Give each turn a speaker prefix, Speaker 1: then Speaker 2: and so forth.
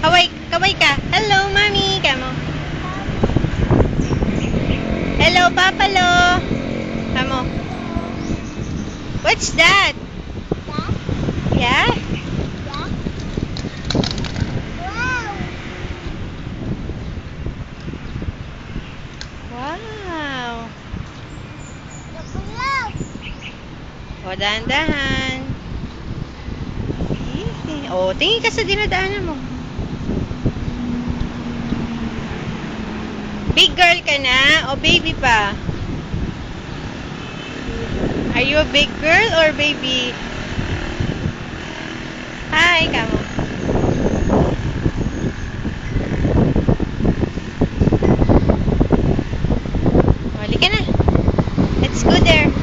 Speaker 1: Kaway ka. Hello, mommy. Kamo. Hello, Papalo. Kamo. What's that? Yeah? Wow. O, dahan-dahan. O, tingin ka sa dinadaanan mo. Big girl ka na o baby pa? Are you a big girl or baby? Hi, kamo. O, halika na. Let's go there.